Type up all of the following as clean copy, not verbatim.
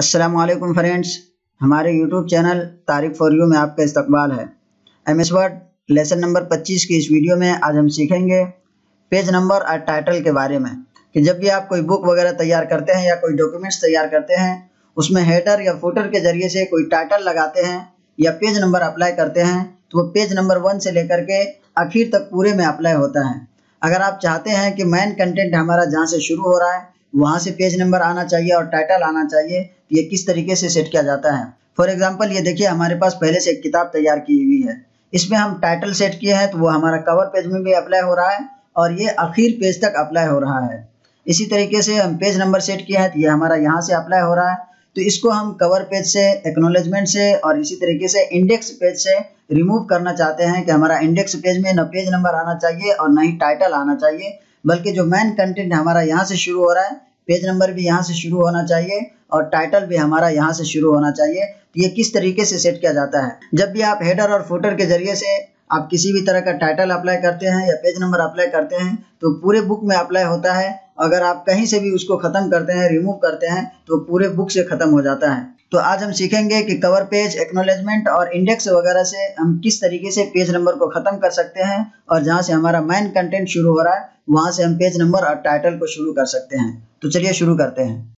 अस्सलाम वालेकुम फ्रेंड्स, हमारे YouTube channel Tariq for you में आपका इस्तकबाल है। एमएस वर्ड लेसन नंबर 25 की इस वीडियो में आज हम सीखेंगे पेज नंबर और टाइटल के बारे में कि जब भी आप कोई बुक वगैरह तैयार करते हैं या कोई डॉक्यूमेंट्स तैयार करते हैं, उसमें हेडर या फुटर के जरिए से कोई टाइटल लगाते हैं या पेज नंबर अप्लाई करते हैं तो वो पेज नंबर 1 से लेकर के आखिर तक पूरे में अप्लाई होता है। अगर आप चाहते हैं कि मेन कंटेंट हमारा जहाँ से शुरू हो रहा है वहाँ से पेज नंबर आना चाहिए और टाइटल आना चाहिए, तो ये किस तरीके से सेट किया जाता है। फॉर एग्जांपल ये देखिए, हमारे पास पहले से एक किताब तैयार की हुई है, इसमें हम टाइटल सेट किए हैं तो वो हमारा कवर पेज में भी अप्लाई हो रहा है और ये आखिर पेज तक अप्लाई हो रहा है। इसी तरीके से हम पेज नंबर सेट किए हैं तो ये हमारा यहाँ से अप्लाई हो रहा है, तो इसको हम कवर पेज से, एक्नॉलेजमेंट से और इसी तरीके से इंडेक्स पेज से रिमूव करना चाहते हैं कि हमारा इंडेक्स पेज में न पेज नंबर आना चाहिए और न ही टाइटल आना चाहिए, बल्कि जो मेन कंटेंट हमारा यहाँ से शुरू हो रहा है पेज नंबर भी यहाँ से शुरू होना चाहिए और टाइटल भी हमारा यहाँ से शुरू होना चाहिए। तो ये किस तरीके से सेट किया जाता है। जब भी आप हेडर और फुटर के जरिए से आप किसी भी तरह का टाइटल अप्लाई करते हैं या पेज नंबर अप्लाई करते हैं तो पूरे बुक में अप्लाई होता है। अगर आप कहीं से भी उसको खत्म करते हैं, रिमूव करते हैं तो पूरे बुक से खत्म हो जाता है। तो आज हम सीखेंगे कि कवर पेज, एक्नॉलेजमेंट और इंडेक्स वगैरह से हम किस तरीके से पेज नंबर को खत्म कर सकते हैं और जहां से हमारा मेन कंटेंट शुरू हो रहा है वहां से हम पेज नंबर और टाइटल को शुरू कर सकते हैं। तो चलिए शुरू करते हैं।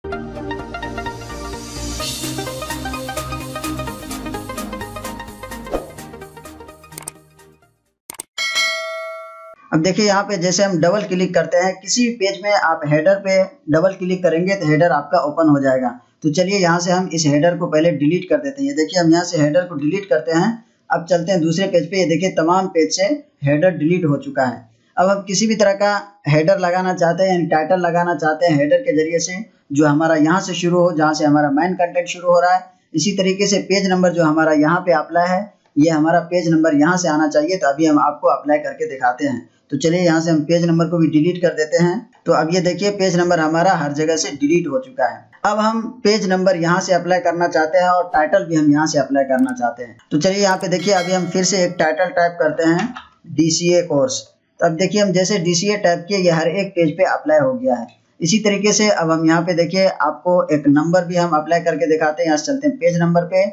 अब देखिए, यहाँ पे जैसे हम डबल क्लिक करते हैं किसी भी पेज में, आप हेडर पे डबल क्लिक करेंगे तो हेडर आपका ओपन हो जाएगा। तो चलिए यहाँ से हम इस हेडर को पहले डिलीट कर देते हैं। ये देखिए, हम यहाँ से हेडर को डिलीट करते हैं। अब चलते हैं दूसरे पेज पे। ये देखिए, तमाम पेज से हेडर डिलीट हो चुका है। अब हम किसी भी तरह का हेडर लगाना चाहते हैं यानी टाइटल लगाना चाहते हैं हेडर के जरिए से, जो हमारा यहाँ से शुरू हो, जहाँ से हमारा मेन कंटेंट शुरू हो रहा है। इसी तरीके से पेज नंबर जो हमारा यहाँ पे अप्लाई है, ये हमारा पेज नंबर यहाँ से आना चाहिए। तो अभी हम आपको अप्लाई करके दिखाते हैं। तो चलिए यहाँ से हम पेज नंबर को भी डिलीट कर देते हैं। तो अब ये देखिए, पेज नंबर हमारा हर जगह से डिलीट हो चुका है। अब हम पेज नंबर यहाँ से अप्लाई करना चाहते हैं और टाइटल भी हम यहाँ से अप्लाई करना चाहते हैं। तो चलिए यहाँ पे देखिए, अभी हम फिर से एक टाइटल टाइप करते हैं, DCA कोर्स। तो अब देखिए, हम जैसे DCA टाइप किए, ये हर एक पेज पे अप्लाई हो गया है। इसी तरीके से अब हम यहाँ पे देखिए, आपको एक नंबर भी हम अप्लाई करके दिखाते हैं। यहाँ से चलते हैं पेज नंबर पे,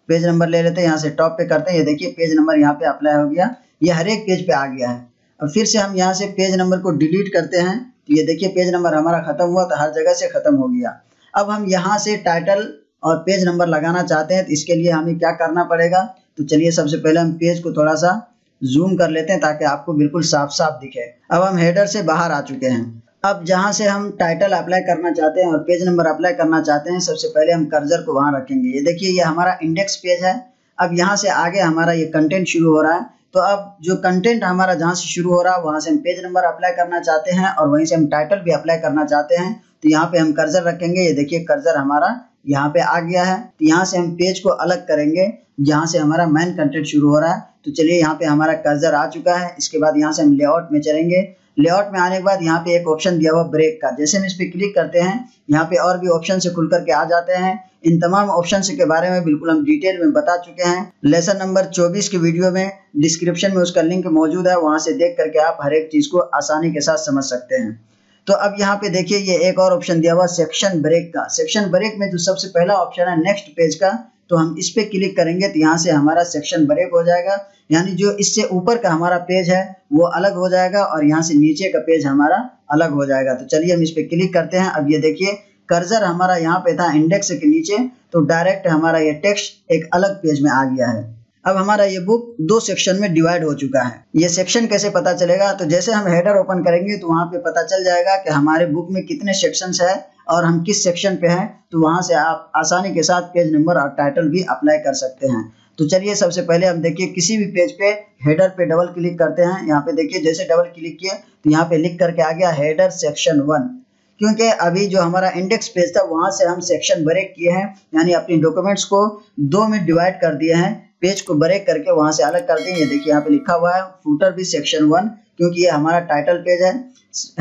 पेज नंबर ले लेते हैं, यहाँ से टॉप पे करते हैं। ये देखिए, पेज नंबर यहाँ पे अप्लाई हो गया, ये हर एक पेज पे आ गया है। अब फिर से हम यहाँ से पेज नंबर को डिलीट करते हैं। तो ये देखिए, पेज नंबर हमारा खत्म हुआ, तो हर जगह से खत्म हो गया। अब हम यहाँ से टाइटल और पेज नंबर लगाना चाहते हैं, तो इसके लिए हमें क्या करना पड़ेगा। तो चलिए सबसे पहले हम पेज को थोड़ा सा जूम कर लेते हैं ताकि आपको बिल्कुल साफ साफ दिखे। अब हम हेडर से बाहर आ चुके हैं। अब जहाँ से हम टाइटल अप्लाई करना चाहते हैं और पेज नंबर अप्लाई करना चाहते हैं, सबसे पहले हम कर्सर को वहाँ रखेंगे। ये देखिए, ये हमारा इंडेक्स पेज है। अब यहाँ से आगे हमारा ये कंटेंट शुरू हो रहा है। तो अब जो कंटेंट हमारा जहाँ से शुरू हो रहा है वहाँ से हम पेज नंबर अप्लाई करना चाहते हैं और वहीं से हम टाइटल भी अप्लाई करना चाहते हैं। तो यहाँ पे हम कर्सर रखेंगे। ये देखिए, कर्सर हमारा यहाँ पे आ गया है। तो यहाँ से हम पेज को अलग करेंगे जहाँ से हमारा मेन कंटेंट शुरू हो रहा है। तो चलिए, यहाँ पे हमारा कर्सर आ चुका है। इसके बाद यहाँ से हम लेआउट में चलेंगे। लेआउट में आने के बाद यहाँ पे एक ऑप्शन दिया हुआ ब्रेक का, जैसे हम इस पे क्लिक करते हैं यहाँ पे और भी ऑप्शन से खुल करके आ जाते हैं। इन तमाम ऑप्शन के बारे में बिल्कुल हम डिटेल में बता चुके हैं। लेसन नंबर 24 की वीडियो में डिस्क्रिप्शन में उसका लिंक मौजूद है, वहां से देख करके आप हर एक चीज को आसानी के साथ समझ सकते हैं। तो अब यहाँ पे देखिए, ये एक और ऑप्शन दिया हुआ सेक्शन ब्रेक का। सेक्शन ब्रेक में जो सबसे पहला ऑप्शन है नेक्स्ट पेज का, तो हम इस पे क्लिक करेंगे तो यहाँ से हमारा सेक्शन ब्रेक हो जाएगा, यानी जो इससे ऊपर का हमारा पेज है वो अलग हो जाएगा और यहाँ से नीचे का पेज हमारा अलग हो जाएगा। तो चलिए हम इस पे क्लिक करते हैं। अब ये देखिए, कर्सर हमारा यहाँ पे था इंडेक्स के नीचे, तो डायरेक्ट हमारा ये टेक्स्ट एक अलग पेज में आ गया है। अब हमारा ये बुक 2 सेक्शन में डिवाइड हो चुका है। ये सेक्शन कैसे पता चलेगा, तो जैसे हम हेडर ओपन करेंगे तो वहाँ पे पता चल जाएगा कि हमारे बुक में कितने सेक्शंस है और हम किस सेक्शन पे हैं। तो वहाँ से आप आसानी के साथ पेज नंबर और टाइटल भी अप्लाई कर सकते हैं। तो चलिए सबसे पहले हम देखिए, किसी भी पेज पे हेडर पे डबल क्लिक करते हैं। यहाँ पे देखिए, जैसे डबल क्लिक किए तो यहाँ पे लिख करके आ गया हेडर सेक्शन 1, क्योंकि अभी जो हमारा इंडेक्स पेज था वहां से हम सेक्शन ब्रेक किए हैं, यानी अपने डॉक्यूमेंट्स को 2 में डिवाइड कर दिए हैं। पेज को ब्रेक करके वहां से अलग कर दिए। ये देखिए, यहाँ पे लिखा हुआ है फुटर भी सेक्शन 1, क्योंकि ये हमारा टाइटल पेज है।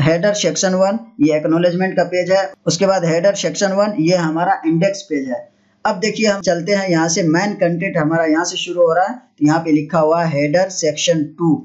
हेडर सेक्शन 1 ये एक्नॉलेजमेंट का पेज है। उसके बाद हेडर सेक्शन 1 ये हमारा इंडेक्स पेज है। अब देखिए, हम चलते हैं यहाँ से, मेन कंटेंट हमारा यहाँ से शुरू हो रहा है। तो यहाँ पे लिखा हुआ है हेडर सेक्शन 2।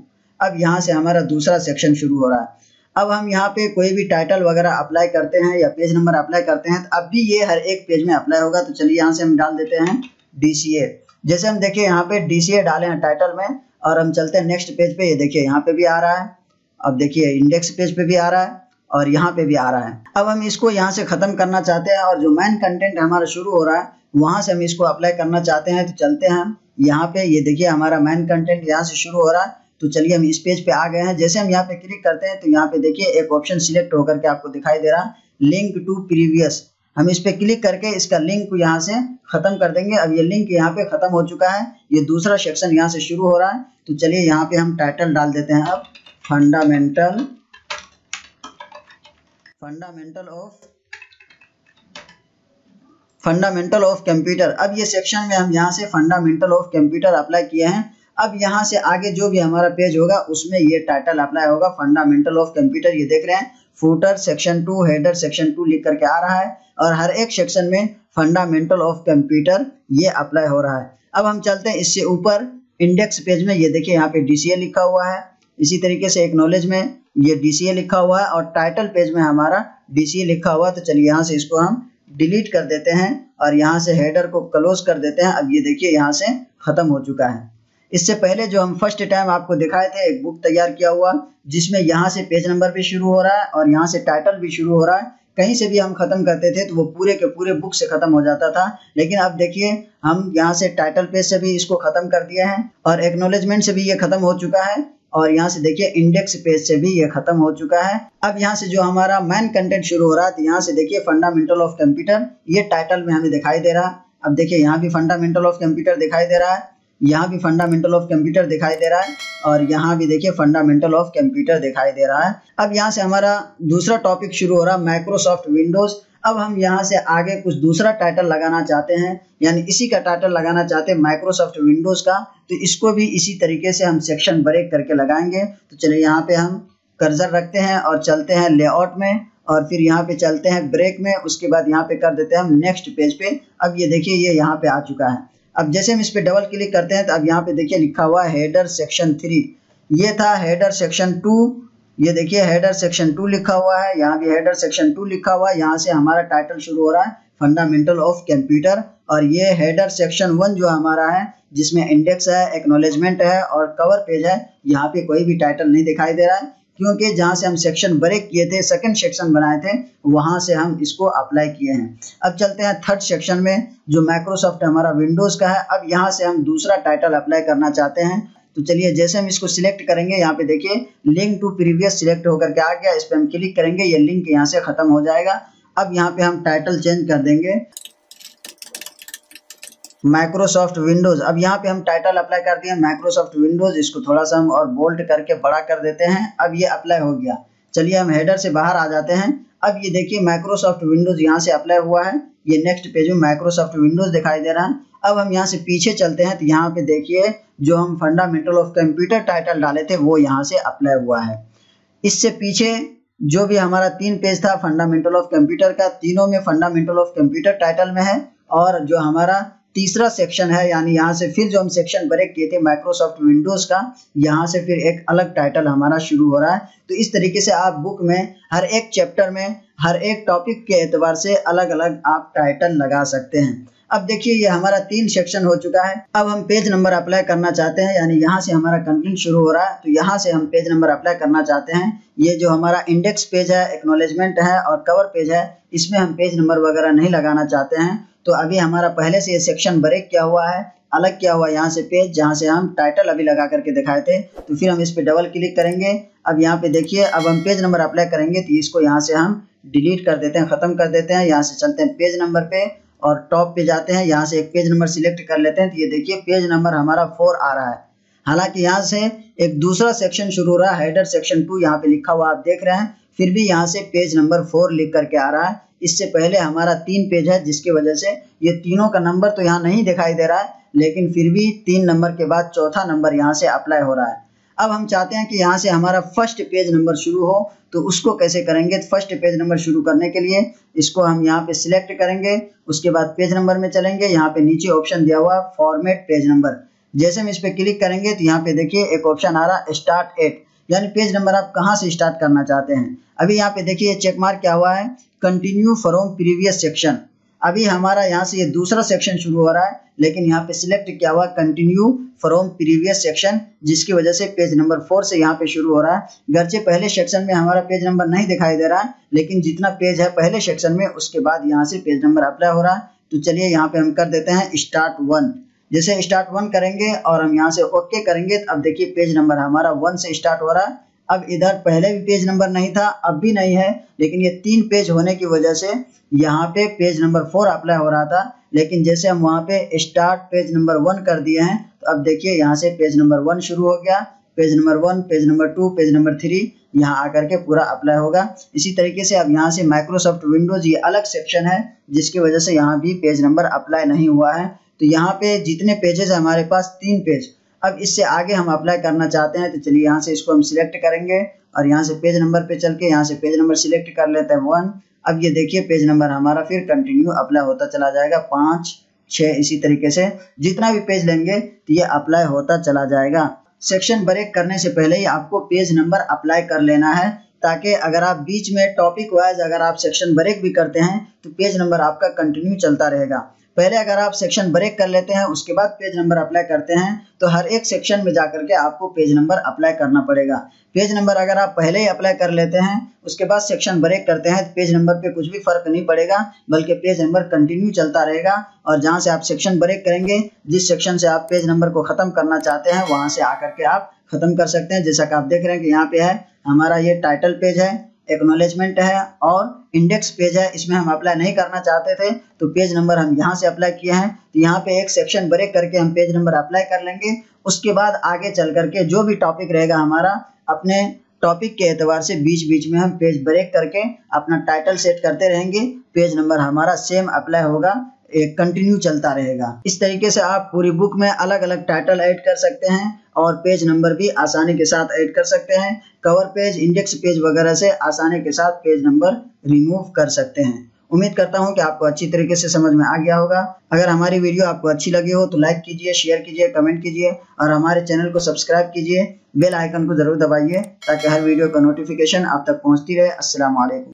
अब यहाँ से हमारा दूसरा सेक्शन शुरू हो रहा है। अब हम यहाँ पे कोई भी टाइटल वगैरह अप्लाई करते हैं या पेज नंबर अप्लाई करते हैं तो अब भी ये हर एक पेज में अप्लाई होगा। तो चलिए यहाँ से हम डाल देते हैं DCA। जैसे हम देखिए यहाँ पे DCA डाले हैं टाइटल में, और हम चलते हैं नेक्स्ट पेज पे। ये देखिए यहाँ पे भी आ रहा है, अब देखिए इंडेक्स पेज पे भी आ रहा है और यहाँ पे भी आ रहा है। अब हम इसको यहाँ से खत्म करना चाहते हैं और जो मेन कंटेंट हमारा शुरू हो रहा है वहां से हम इसको अप्लाई करना चाहते हैं। तो चलते हैं हम यहाँ पे, ये देखिए हमारा मेन कंटेंट यहाँ से शुरू हो रहा है। तो चलिए हम इस पेज पे आ गए हैं। जैसे हम यहाँ पे क्लिक करते हैं तो यहाँ पे देखिए एक ऑप्शन सिलेक्ट होकर के आपको दिखाई दे रहा है, लिंक टू प्रीवियस। हम इस पे क्लिक करके इसका लिंक को यहाँ से खत्म कर देंगे। अब ये लिंक यहाँ पे खत्म हो चुका है, ये दूसरा सेक्शन यहाँ से शुरू हो रहा है। तो चलिए यहाँ पे हम टाइटल डाल देते हैं अब फंडामेंटल ऑफ कंप्यूटर। अब ये सेक्शन में हम यहाँ से फंडामेंटल ऑफ कंप्यूटर अप्लाई किए हैं। अब यहाँ से आगे जो भी हमारा पेज होगा उसमें ये टाइटल अप्लाई होगा, फंडामेंटल ऑफ कंप्यूटर। ये देख रहे हैं फुटर सेक्शन 2, हेडर सेक्शन 2 लिख करके आ रहा है और हर एक सेक्शन में फंडामेंटल ऑफ कंप्यूटर ये अप्लाई हो रहा है। अब हम चलते हैं इससे ऊपर इंडेक्स पेज में। ये देखिए यहाँ पे DCA लिखा हुआ है, इसी तरीके से एक्नॉलेज में ये DCA लिखा हुआ है और टाइटल पेज में हमारा DCA लिखा हुआ है। तो चलिए यहाँ से इसको हम डिलीट कर देते हैं और यहाँ से हेडर को क्लोज कर देते हैं। अब ये देखिए यहाँ से खत्म हो चुका है। इससे पहले जो हम फर्स्ट टाइम आपको दिखाए थे एक बुक तैयार किया हुआ, जिसमें यहाँ से पेज नंबर भी शुरू हो रहा है और यहाँ से टाइटल भी शुरू हो रहा है। कहीं से भी हम खत्म करते थे तो वो पूरे के पूरे बुक से खत्म हो जाता था, लेकिन अब देखिए हम यहाँ से टाइटल पेज से भी इसको खत्म कर दिए हैं और एक्नॉलेजमेंट से भी ये खत्म हो चुका है और यहाँ से देखिए इंडेक्स पेज से भी ये खत्म हो चुका है। अब यहाँ से जो हमारा मेन कंटेंट शुरू हो रहा है, तो यहाँ से देखिए फंडामेंटल ऑफ कंप्यूटर ये टाइटल में हमें दिखाई दे रहा है। अब देखिए यहाँ भी फंडामेंटल ऑफ कंप्यूटर दिखाई दे रहा है, यहाँ भी फंडामेंटल ऑफ कंप्यूटर दिखाई दे रहा है और यहाँ भी देखिए फंडामेंटल ऑफ कंप्यूटर दिखाई दे रहा है। अब यहाँ से हमारा दूसरा टॉपिक शुरू हो रहा है, माइक्रोसॉफ्ट विंडोज। अब हम यहाँ से आगे कुछ दूसरा टाइटल लगाना चाहते हैं, यानी इसी का टाइटल लगाना चाहते हैं माइक्रोसॉफ्ट विंडोज का। तो इसको भी इसी तरीके से हम सेक्शन ब्रेक करके लगाएंगे। तो चलिए यहाँ पे हम कर्सर रखते हैं और चलते हैं लेआउट में और फिर यहाँ पे चलते हैं ब्रेक में। उसके बाद यहाँ पे कर देते हैं हम नेक्स्ट पेज पे। अब ये देखिए ये यहाँ पे आ चुका है। अब जैसे हम इस पे डबल क्लिक करते हैं तो अब यहाँ पे देखिए लिखा हुआ है हेडर सेक्शन 3। ये था हेडर सेक्शन 2, ये देखिए हेडर सेक्शन 2 लिखा हुआ है, यहाँ भी हेडर सेक्शन 2 लिखा हुआ है। यहाँ से हमारा टाइटल शुरू हो रहा है फंडामेंटल ऑफ कंप्यूटर और ये हेडर सेक्शन 1 जो हमारा है, जिसमें इंडेक्स है, एक्नॉलेजमेंट है और कवर पेज है। यहाँ पे कोई भी टाइटल नहीं दिखाई दे रहा है, क्योंकि जहाँ से हम सेक्शन ब्रेक किए थे, सेकंड सेक्शन बनाए थे, वहां से हम इसको अप्लाई किए हैं। अब चलते हैं थर्ड सेक्शन में जो माइक्रोसॉफ्ट हमारा विंडोज का है। अब यहाँ से हम दूसरा टाइटल अप्लाई करना चाहते हैं। तो चलिए जैसे हम इसको सिलेक्ट करेंगे, यहाँ पे देखिए लिंक टू प्रीवियस सिलेक्ट होकर के आ गया। इस पर हम क्लिक करेंगे, ये लिंक यहाँ से खत्म हो जाएगा। अब यहाँ पे हम टाइटल चेंज कर देंगे माइक्रोसॉफ्ट विंडोज। अब यहाँ पे हम टाइटल अप्लाई कर दिए माइक्रोसॉफ्ट विंडोज। इसको थोड़ा सा हम और बोल्ड करके बड़ा कर देते हैं। अब ये अप्लाई हो गया। चलिए हम हेडर से बाहर आ जाते हैं। अब ये देखिए माइक्रोसॉफ्ट विंडोज यहाँ से अप्लाई हुआ है, ये नेक्स्ट पेज में माइक्रोसॉफ्ट विंडोज दिखाई दे रहा है। अब हम यहाँ से पीछे चलते हैं तो यहाँ पे देखिए जो हम फंडामेंटल ऑफ कंप्यूटर टाइटल डाले थे वो यहाँ से अप्लाई हुआ है। इससे पीछे जो भी हमारा 3 पेज था फंडामेंटल ऑफ कंप्यूटर का, तीनों में फंडामेंटल ऑफ कंप्यूटर टाइटल में है। और जो हमारा तीसरा सेक्शन है, यानी यहाँ से फिर जो हम सेक्शन ब्रेक किए थे माइक्रोसॉफ्ट विंडोज का, यहाँ से फिर एक अलग टाइटल हमारा शुरू हो रहा है। तो इस तरीके से आप बुक में हर एक चैप्टर में हर एक टॉपिक के एतबार से अलग अलग आप टाइटल लगा सकते हैं। अब देखिए ये हमारा 3 सेक्शन हो चुका है। अब हम पेज नंबर अप्लाई करना चाहते हैं, यानी यहाँ से हमारा कंटेंट शुरू हो रहा है, तो यहाँ से हम पेज नंबर अप्लाई करना चाहते हैं। ये जो हमारा इंडेक्स पेज है, एक्नॉलेजमेंट है और कवर पेज है, इसमें हम पेज नंबर वगैरह नहीं लगाना चाहते हैं। तो अभी हमारा पहले से ये सेक्शन ब्रेक किया हुआ है, अलग किया हुआ है यहाँ से पेज, जहाँ से हम टाइटल अभी लगा करके दिखाए थे। तो फिर हम इस पे डबल क्लिक करेंगे। अब यहाँ पे देखिए अब हम पेज नंबर अप्लाई करेंगे, तो इसको यहाँ से हम डिलीट कर देते हैं, खत्म कर देते हैं। यहाँ से चलते हैं पेज नंबर पे और टॉप पे जाते हैं, यहाँ से एक पेज नंबर सिलेक्ट कर लेते हैं। तो ये देखिए पेज नंबर हमारा 4 आ रहा है। हालांकि यहाँ से एक दूसरा सेक्शन शुरू हो रहा है, हेडर सेक्शन 2 यहाँ पे लिखा हुआ आप देख रहे हैं, फिर भी यहाँ से पेज नंबर 4 लिख करके आ रहा है। इससे पहले हमारा 3 पेज है, जिसकी वजह से ये तीनों का नंबर तो यहाँ नहीं दिखाई दे रहा है, लेकिन फिर भी 3 नंबर के बाद चौथा नंबर यहाँ से अप्लाई हो रहा है। अब हम चाहते हैं कि यहाँ से हमारा फर्स्ट पेज नंबर शुरू हो, तो उसको कैसे करेंगे? तो फर्स्ट पेज नंबर शुरू करने के लिए इसको हम यहाँ पे सिलेक्ट करेंगे, उसके बाद पेज नंबर में चलेंगे। यहाँ पे नीचे ऑप्शन दिया हुआ फॉर्मेट पेज नंबर, जैसे हम इस पे क्लिक करेंगे तो यहाँ पे देखिए एक ऑप्शन आ रहा है स्टार्ट एट, यानी पेज नंबर आप कहाँ से स्टार्ट करना चाहते हैं। अभी यहाँ पे देखिए चेक मार्क क्या हुआ है, कंटिन्यू फ्रॉम प्रीवियस सेक्शन। अभी हमारा यहाँ से ये दूसरा सेक्शन शुरू हो रहा है, लेकिन यहाँ पे सिलेक्ट क्या हुआ, कंटिन्यू फ्रॉम प्रीवियस सेक्शन, जिसकी वजह से पेज नंबर 4 से यहाँ पे शुरू हो रहा है। गर्चे पहले सेक्शन में हमारा पेज नंबर नहीं दिखाई दे रहा है, लेकिन जितना पेज है पहले सेक्शन में उसके बाद यहाँ से पेज नंबर अप्लाई हो रहा है। तो चलिए यहाँ पे हम कर देते हैं स्टार्ट 1। जैसे स्टार्ट 1 करेंगे और हम यहाँ से ओके करेंगे, अब देखिए पेज नंबर हमारा 1 से स्टार्ट हो रहा है। अब इधर पहले भी पेज नंबर नहीं था, अब भी नहीं है, लेकिन ये 3 पेज होने की वजह से यहाँ पे पेज नंबर 4 अप्लाई हो रहा था। लेकिन जैसे हम वहाँ पे स्टार्ट पेज नंबर 1 कर दिए हैं, तो अब देखिए यहाँ से पेज नंबर 1 शुरू हो गया, page number 1, page number 2, page number 3 यहाँ आकर के पूरा अप्लाई होगा। इसी तरीके से अब यहाँ से माइक्रोसॉफ्ट विंडोज ये अलग सेक्शन है, जिसकी वजह से यहाँ भी पेज नंबर अप्लाई नहीं हुआ है। तो यहाँ पे जितने पेजेस है हमारे पास 3 पेज, अब इससे आगे हम अप्लाई करना चाहते हैं। तो चलिए यहाँ से इसको हम सिलेक्ट करेंगे और यहाँ से पेज नंबर पे चल के यहाँ से पेज नंबर सिलेक्ट कर लेते हैं 1। अब ये देखिए पेज नंबर हमारा फिर कंटिन्यू अप्लाई होता चला जाएगा, 5, 6, इसी तरीके से जितना भी पेज लेंगे तो ये अप्लाई होता चला जाएगा। सेक्शन ब्रेक करने से पहले ही आपको पेज नंबर अप्लाई कर लेना है, ताकि अगर आप बीच में टॉपिक वाइज अगर आप सेक्शन ब्रेक भी करते हैं तो पेज नंबर आपका कंटिन्यू चलता रहेगा। पहले अगर आप सेक्शन ब्रेक कर लेते हैं उसके बाद पेज नंबर अप्लाई करते हैं, तो हर एक सेक्शन में जाकर के आपको पेज नंबर अप्लाई करना पड़ेगा। पेज नंबर अगर आप पहले ही अप्लाई कर लेते हैं उसके बाद सेक्शन ब्रेक करते हैं, तो पेज नंबर पे कुछ भी फर्क नहीं पड़ेगा, बल्कि पेज नंबर कंटिन्यू चलता रहेगा। और जहां से आप सेक्शन ब्रेक करेंगे, जिस सेक्शन से आप पेज नंबर को खत्म करना चाहते हैं, वहां से आकर के आप खत्म कर सकते हैं। जैसा कि आप देख रहे हैं कि यहाँ पे है हमारा ये टाइटल पेज है, एक्नॉलेजमेंट है और इंडेक्स पेज है। इसमें हम अप्लाई नहीं करना चाहते थे, तो पेज नंबर हम यहाँ से अप्लाई किए हैं। तो यहाँ पे एक सेक्शन ब्रेक करके हम पेज नंबर अप्लाई कर लेंगे। उसके बाद आगे चल करके जो भी टॉपिक रहेगा हमारा, अपने टॉपिक के एतबार से बीच बीच में हम पेज ब्रेक करके अपना टाइटल सेट करते रहेंगे। पेज नंबर हमारा सेम अप्लाई होगा, एक कंटिन्यू चलता रहेगा। इस तरीके से आप पूरी बुक में अलग अलग टाइटल ऐड कर सकते हैं और पेज नंबर भी आसानी के साथ ऐड कर सकते हैं। कवर पेज, इंडेक्स पेज वगैरह से आसानी के साथ पेज नंबर रिमूव कर सकते हैं। उम्मीद करता हूं कि आपको अच्छी तरीके से समझ में आ गया होगा। अगर हमारी वीडियो आपको अच्छी लगी हो तो लाइक कीजिए, शेयर कीजिए, कमेंट कीजिए और हमारे चैनल को सब्सक्राइब कीजिए। बेल आइकन को जरूर दबाइए ताकि हर वीडियो का नोटिफिकेशन आप तक पहुंचती रहे। अस्सलाम वालेकुम।